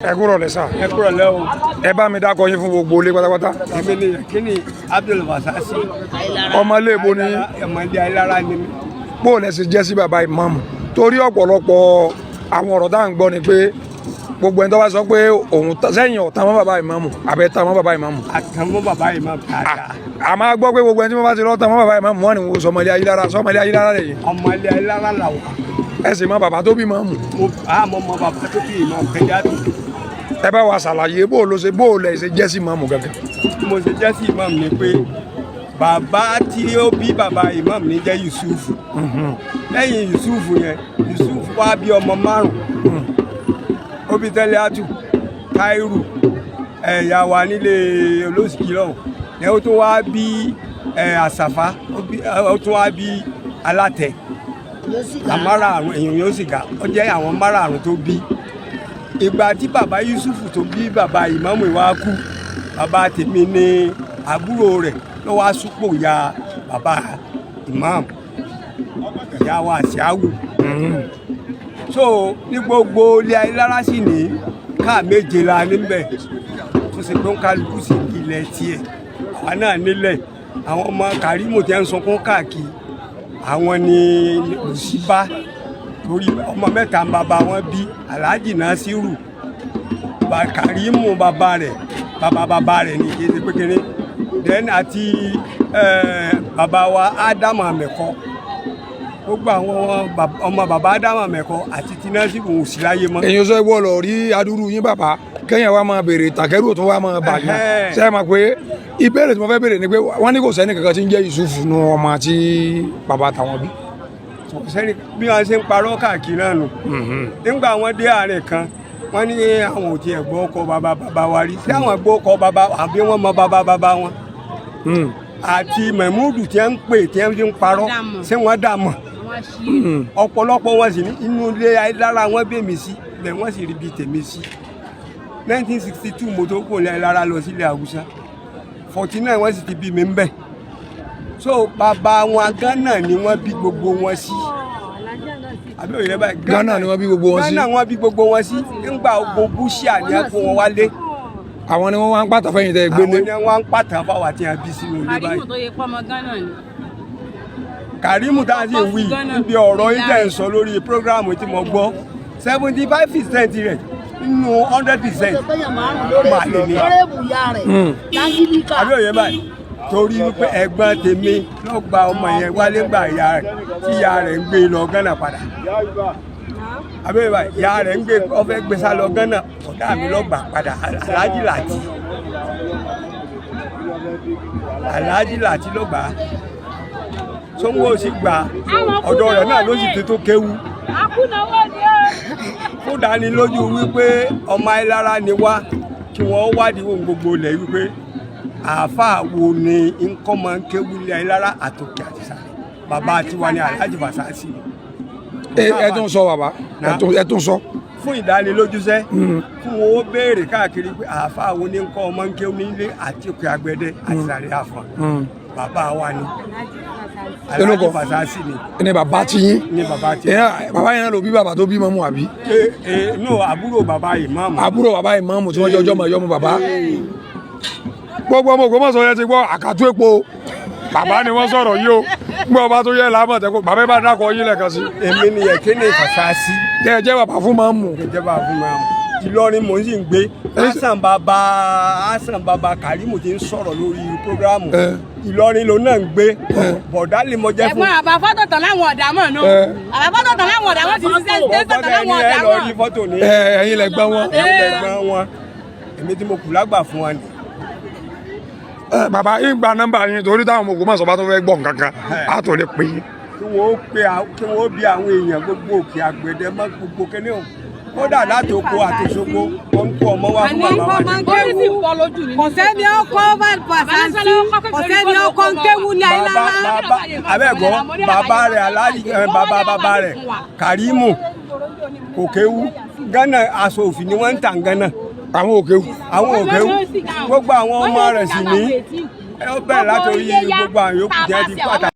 ẹ kúrò lẹ́ sà. ẹ kúrò lẹ́ o. ẹ bá mi dákọ yín fún gbogbo ilé pátápátá. èmi ni kíni Abdul Wasasi. ọmọ ilé ibo ni. Idile Ayilara ni mí. bó lẹ ṣe jẹ́ sí bàbá ìmáàmù torí ọ̀pọ̀lọpọ̀ àwọn ọ̀rọ̀ tá à ń gbọ́ ni pé gbogbo ẹni tó bá sọ pé òun sẹ́yìn ọ̀tá mọ́ bàbá ìmáàmù àbẹ́ tá mọ́ bàbá ìmáàmù. àtàmọ́ bàbá ìmáàmù dáadáa. a máa gbọ́ pé gbogbo ẹni tí wọ́n bá ti lọ́ọ́ tá mọ́ bàbá ìmáàmù wọ́n ní wo sọmọlé Ayilara sọmọlé Ayilara lẹ́yìn. ọmọ Idile Ayilara là wà. ẹ sì mọ bàbá tó bí ìmáàmù. mo mọ bàbá tó bí ìmáàmù kẹjá tó. ẹ bá wa ṣàlàyé bó o lẹ ṣe jẹ́ sí ìmáàmù gẹ́gẹ́. mo ṣe jẹ́ sí ìmáàmù ni pé bàbá tí ó bí bàbá ìmáàmù ní jẹ́ Yusuf. lẹ́yìn Yusuf yẹn Yusuf wá bí ọmọ márùn-ún. ó bí Tẹ́lẹ̀átù Táírù ẹ̀yà wà nílé olóṣìkí lọ́wọ́ ẹ̀ ó tún wá bí àṣàfà ó tún wá bí alátẹ márààrún èèyàn yóò sì ga ó jẹ́ àwọn márààrún tó bí. ìgbà tí bàbá Yusuf tó bí bàbá ìmáàmù ìwà kú bàbá tèmi ní àbúrò rẹ̀ ló wá súpò ya bàbá ìmáàmù ìyá wa Àṣìáwù. so ní gbogbo ilé Ayilara sì ní káà méje la níbẹ̀ tó ṣe pé ń kálukú sí ilẹ̀ tiẹ̀ àwa náà nílẹ̀ àwọn ọmọ Kàrímù tí ń sunkún káàkiri àwọn ni òṣìbá torí ọmọ mẹ́ta bàbá wọn bí Alhaji Nasiru Kàrímù bàbá rẹ̀ ní kí ẹ ṣe pé kéré then àti bàbá wa Ádámù Àmẹ̀kọ gbogbo àwọn ọmọ bàbá Ádámù Àmẹ̀kọ àti tí Nasiru ò sí láyé mọ́. èyàn sọ ìwọ lọ rí adúrú yín bàbá kẹ́yìn wa máa béèrè tàkẹ́rù tó wá máa bàjẹ́ ṣe é máa pé ìbéèrè tí mo fẹ́ béèrè ni pé wọ́n ní kò sẹ́ni kankan tí ń jẹ́ Yusuf nu ọmọ tí bàbá tàwọn bí. sẹ́ni bí wọ́n ṣe ń parọ́ káàkiri náà nù nígbà wọn dé àárẹ̀ kan wọ́n ní àwọn ò tiẹ̀ gbọ́ ọkọ̀ bàbá wa rí sí àwọn gbọ́ ọkọ̀ bàbá àbí wọ́n mọ bàbá wọn àti Mẹ̀múdù tí wọ́n ń pè tí wọ́n fi ń parọ́ ṣé wọ́n dà mọ̀ ọ̀pọ̀lọpọ̀ wọn sì ní inú ilé Ayilara wọn bèmí sí bẹ́ẹ̀ wọ́n sì rí bíi tèmi sí 1962 mo tó kó ilé Ayilara lọ sílẹ̀ Haúsá 49 wọ́n sì ti bí mi ń bẹ̀ so bàbá wọn Ghana ni wọ́n bí gbogbo wọn sí Ghana ni wọ́n bí gbogbo wọn sí Ghana wọ́n bí gbogbo wọn sí nígbà gbogbo Bushia ni wọ́n kó wọn wálé. àwọn ni wọ́n wá ń pàtàkì fẹ́yìn tẹ́ gbélé. àwọn ni wọ́n ń pàtàkì fáwọn àti àbí sínú ilé báyìí. Kàrímù tó yẹ pọ́ ọmọ Ghana ni. Kàrímù tá a sì wí níbi ọ̀rọ̀ yìí tẹ̀ ń sọ lórí prógráàmù tí mo gbọ́ 75% rẹ̀ nínú 100% máa lè ní. àbí òye báyìí torí wípé ẹ̀gbọ́n tèmi ló gba ọmọ yẹn wálé gbà ìyá rẹ̀ tí ìyá rẹ̀ ń gbé lọ Ghana padà. àbí òye báyìí ìyá rẹ̀ ń gbé ọfẹ́ gbé sá lọ Ghana ọ̀dà mi lọ gbà padà Alhaji Láti ló gbà á. Sọ́nwó sì gbà ọ̀dọ̀ rẹ̀ náà ló sì ti tó kéwú. fún dánilójú wípé ọmọ Ayilara ni wá kí wọ́n wádìí ohun gbogbo lẹ̀ wípé àáfàá wo ni nǹkan máa ń kéwú ilé Ayilara àtòkè àti sàlẹ̀ bàbá tiwa ni Alhaji Wasasi. ẹ tún sọ bàbá ẹ tún sọ. fún ìdánilójú sẹ́ fún wọn ó béèrè káàkiri pé àáfàá wo ni nǹkan ọmọ ń kéwú nílé àti òkè àgbẹ̀dẹ àti sàlẹ̀ àfọ̀n bàbá wa ni. Alhaji Wasasi ni bàbá tí yín ni bàbá tí yín bàbá yẹn ló bí bàbá tó bí Imamu àbí. no àbúrò bàbá Imamu. àbúrò bàbá Imamu tí wọ́n jẹ́ ọjọ́ mọ̀ yọmú bàbá. gbogbo ọmọ Ògbómọ̀ṣọ́ yẹn ti gbọ́ àkàtú epo bàbá ni wọ́n sọ̀rọ̀ yìí o gbọ́ ọba tó yẹ lámọ̀ tẹ́kọ̀ bàbá bá dákọ̀ yín lẹ́ẹ̀kan sí. èmi ni Idile Wasasi. jẹ́ bàbá fún Imamu. jẹ́ bàbá fún Imamu. Ìlọrin mò ń sì ń gbé Hasan baba Kàrímù ti ń sọ̀rọ̀ lórí prógráàmù Ìlọrin ló náà ń gbé bọ̀dá lè mọ jẹ́ fún. ẹ̀gbọ́n àbá fọ́tò tán láwọn ọ̀dà mọ̀ nù àbá fọ́tò tán láwọn ọ̀dà mọ̀ ti ṣiṣẹ́ tẹ́sán tán láwọn ọ̀dà mọ̀. ẹ̀yin lẹ gbọ́n wọn. èmi tí mo kù lágbà fún wa ni. bàbá yín gba nọ́mbà yín torí táwọn ọmọ Ògbómọ̀ṣọ́ bá tó fẹ́ gbọ́ nǹkan kan á tó lè pè é. kí wọ́n bí àwọn èèyàn gbogbo òkè àgbẹ̀dẹ mọ́ gbogbo kẹ́lẹ́ o kódà láti oko àti Òṣogbo wọn ń kó ọmọ wá fún bàbá wa ní. kò sẹ́ni ọkọ̀ Wasasi kò sẹ́ni ọkọ̀ ń kéwú ní Ayilara. abẹ́gbọ́ bàbá rẹ̀ Kàrímù kò kéwú Ghana aṣọ òfì ni wọ́n ń tà Ghana. àwọn òkéwú. gbogbo àwọn ọmọ rẹ̀ sì ní ẹ ó bẹ̀rẹ̀ látòrí gbogbo àwọn yòókù jẹ́ ti pàtàkì.